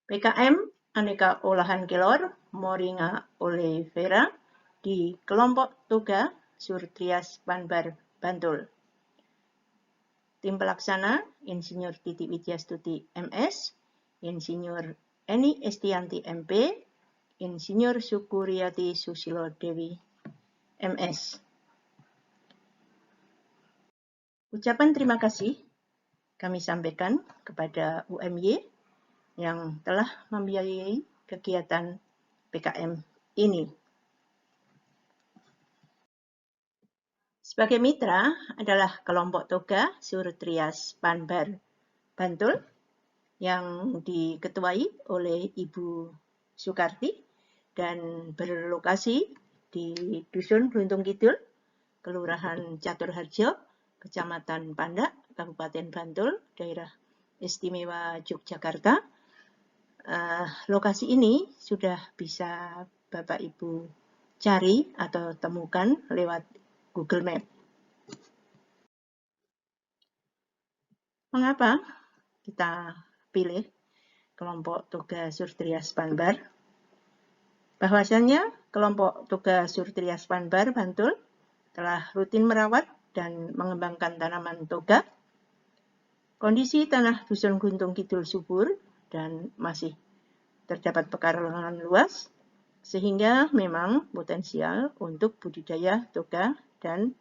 PKM Aneka Olahan Kelor Moringa Oleifera di kelompok Toga Surtrias Panbar, Bantul. Tim pelaksana Insinyur Titi Widyastuti MS, Insinyur Eni Estianti MP, Insinyur Syukuryati Susilo Dewi MS. Ucapan terima kasih kami sampaikan kepada UMY yang telah membiayai kegiatan PKM ini. Sebagai mitra adalah kelompok Toga Surtrias Panbar, Bantul yang diketuai oleh Ibu Sukarti dan berlokasi di Dusun Bluntung Kidul, Kelurahan Caturharjo, Kecamatan Pandak, Kabupaten Bantul, Daerah Istimewa Yogyakarta. Lokasi ini sudah bisa Bapak Ibu cari atau temukan lewat Google Map. Mengapa kita pilih kelompok Toga Surtrias Panbar? Bahwasannya kelompok Toga Surtrias Panbar Bantul telah rutin merawat dan mengembangkan tanaman toga. Kondisi tanah Dusun Guntung Kidul subur dan masih terdapat pekarangan luas, sehingga memang potensial untuk budidaya toga dan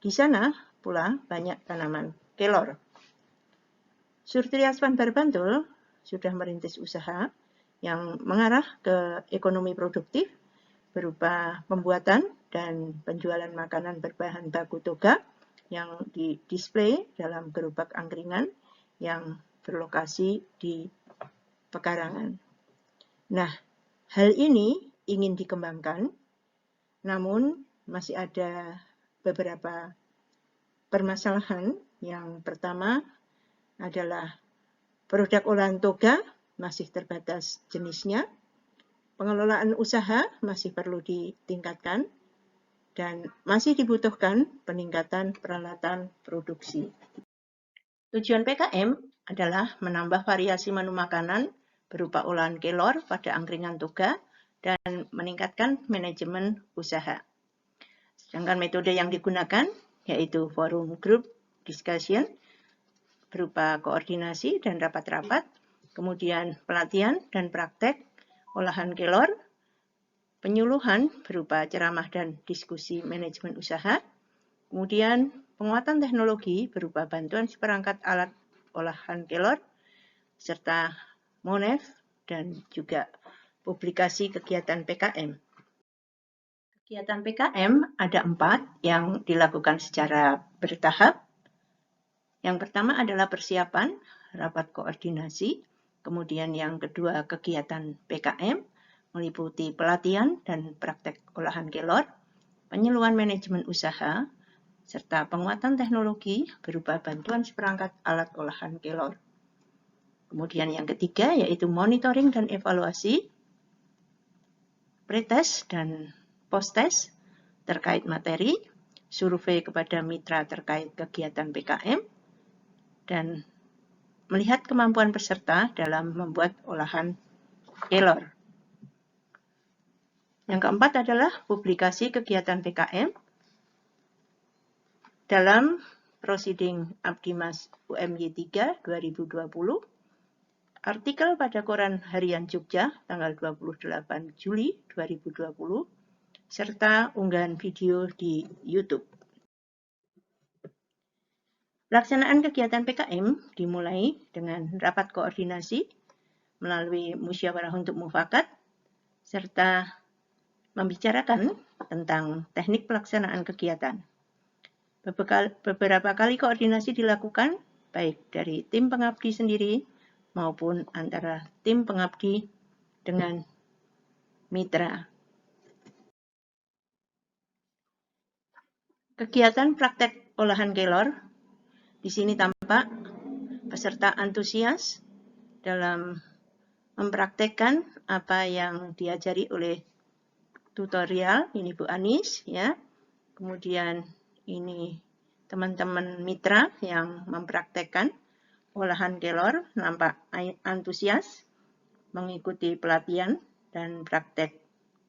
di sana pula banyak tanaman kelor. Surtrias Panbar Bantul sudah merintis usaha yang mengarah ke ekonomi produktif berupa pembuatan dan penjualan makanan berbahan baku toga yang didisplay dalam gerobak angkringan yang berlokasi di pekarangan. Nah, hal ini ingin dikembangkan, namun masih ada beberapa permasalahan. Yang pertama adalah produk olahan toga masih terbatas jenisnya, pengelolaan usaha masih perlu ditingkatkan, dan masih dibutuhkan peningkatan peralatan produksi. Tujuan PKM adalah menambah variasi menu makanan berupa olahan kelor pada angkringan toga dan meningkatkan manajemen usaha. Sedangkan metode yang digunakan yaitu forum group discussion berupa koordinasi dan rapat-rapat, kemudian pelatihan dan praktek olahan kelor, penyuluhan berupa ceramah dan diskusi manajemen usaha, kemudian penguatan teknologi berupa bantuan seperangkat alat olahan kelor, serta MONEF dan juga publikasi kegiatan PKM. Kegiatan PKM ada 4 yang dilakukan secara bertahap. Yang pertama adalah persiapan rapat koordinasi, kemudian yang kedua kegiatan PKM meliputi pelatihan dan praktek olahan kelor, penyuluhan manajemen usaha, serta penguatan teknologi berupa bantuan seperangkat alat olahan kelor. Kemudian yang ketiga yaitu monitoring dan evaluasi, pretest dan post-test terkait materi, survei kepada mitra terkait kegiatan PKM, dan melihat kemampuan peserta dalam membuat olahan kelor. Yang keempat adalah publikasi kegiatan PKM dalam Proceeding Abdimas UMY 3 2020, artikel pada Koran Harian Jogja tanggal 28 Juli 2020, serta unggahan video di YouTube. Pelaksanaan kegiatan PKM dimulai dengan rapat koordinasi melalui musyawarah untuk mufakat, serta membicarakan tentang teknik pelaksanaan kegiatan. Beberapa kali koordinasi dilakukan, baik dari tim pengabdi sendiri maupun antara tim pengabdi dengan mitra. Kegiatan praktek olahan kelor, di sini tampak peserta antusias dalam mempraktekkan apa yang diajari oleh tutorial. Ini Bu Anis, ya. Kemudian ini teman-teman mitra yang mempraktekkan olahan kelor, nampak antusias. mengikuti pelatihan dan praktek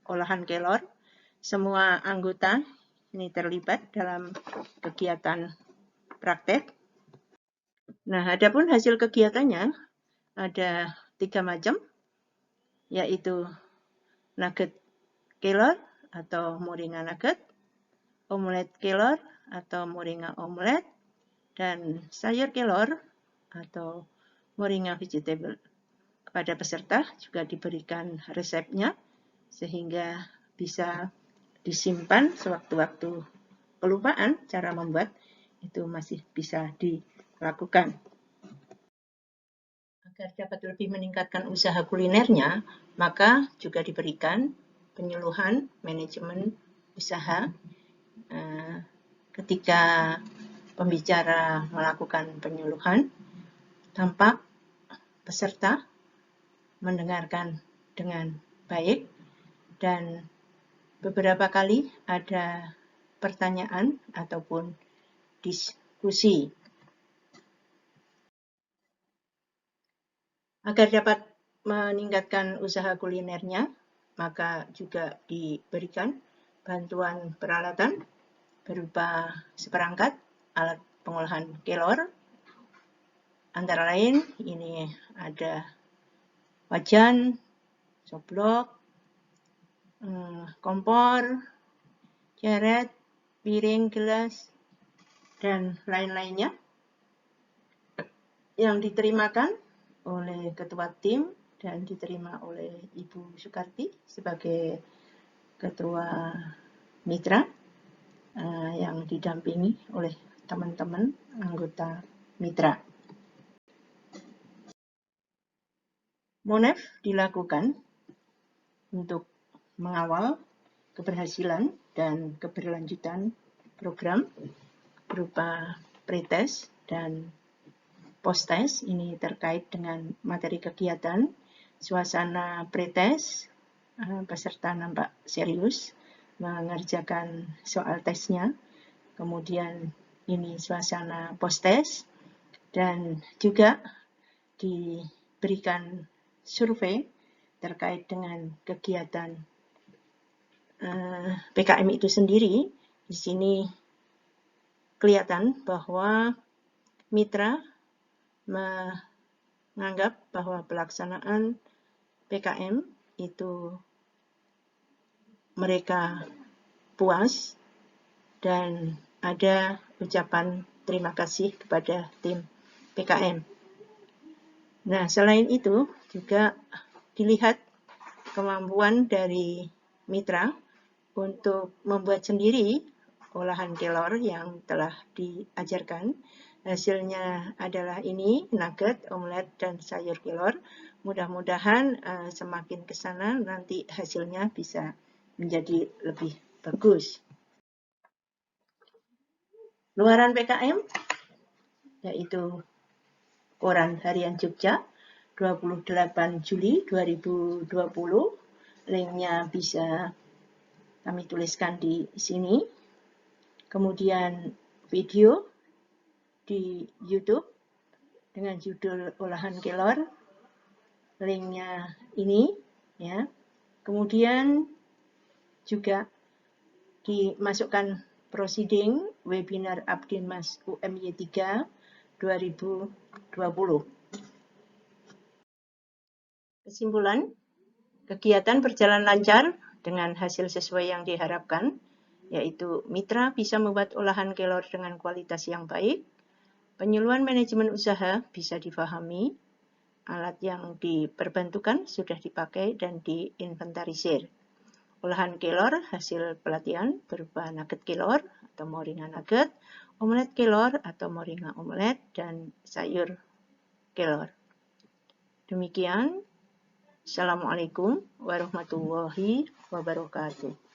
olahan kelor. Semua anggota ini terlibat dalam kegiatan praktek. Nah, adapun hasil kegiatannya ada 3 macam, yaitu nugget kelor atau moringa nugget, omelet kelor atau moringa omelet, dan sayur kelor atau moringa vegetable. Kepada peserta juga diberikan resepnya sehingga bisa disimpan sewaktu-waktu kelupaan cara membuat itu masih bisa dilakukan. Agar dapat lebih meningkatkan usaha kulinernya, maka juga diberikan penyuluhan manajemen usaha ketika pembicara melakukan penyuluhan, tampak peserta mendengarkan dengan baik dan beberapa kali ada pertanyaan ataupun diskusi. Agar dapat meningkatkan usaha kulinernya, maka juga diberikan bantuan peralatan berupa seperangkat alat pengolahan kelor. Antara lain ini ada wajan, coblok, kompor, ceret, piring, gelas, dan lain-lainnya yang diterimakan oleh ketua tim dan diterima oleh Ibu Sukarti sebagai ketua mitra yang didampingi oleh teman-teman anggota mitra. Monef dilakukan untuk mengawal keberhasilan dan keberlanjutan program berupa pretest dan post-test. Ini terkait dengan materi kegiatan. Suasana pretest, peserta nampak serius mengerjakan soal tesnya. Kemudian ini suasana post-test dan juga diberikan survei terkait dengan kegiatan PKM itu sendiri. Di sini kelihatan bahwa mitra menganggap bahwa pelaksanaan PKM itu mereka puas dan ada ucapan terima kasih kepada tim PKM. Nah, selain itu juga dilihat kemampuan dari mitra untuk membuat sendiri olahan kelor yang telah diajarkan. Hasilnya adalah ini, nugget, omelet, dan sayur kelor. Mudah-mudahan semakin ke sana nanti hasilnya bisa menjadi lebih bagus. Luaran PKM yaitu Koran Harian Jogja 28 Juli 2020. Linknya bisa kami tuliskan di sini. Kemudian video di YouTube dengan judul olahan kelor. Linknya ini ya. Kemudian juga dimasukkan proceeding webinar Abdinmas UMY 3 2020. Kesimpulan, kegiatan berjalan lancar dengan hasil sesuai yang diharapkan, yaitu mitra bisa membuat olahan kelor dengan kualitas yang baik, penyuluhan manajemen usaha bisa difahami, alat yang diperbantukan sudah dipakai dan diinventarisir. Olahan kelor hasil pelatihan berupa nugget kelor atau moringa nugget, omelet kelor atau moringa omelet, dan sayur kelor. Demikian. Assalamualaikum warahmatullahi wabarakatuh.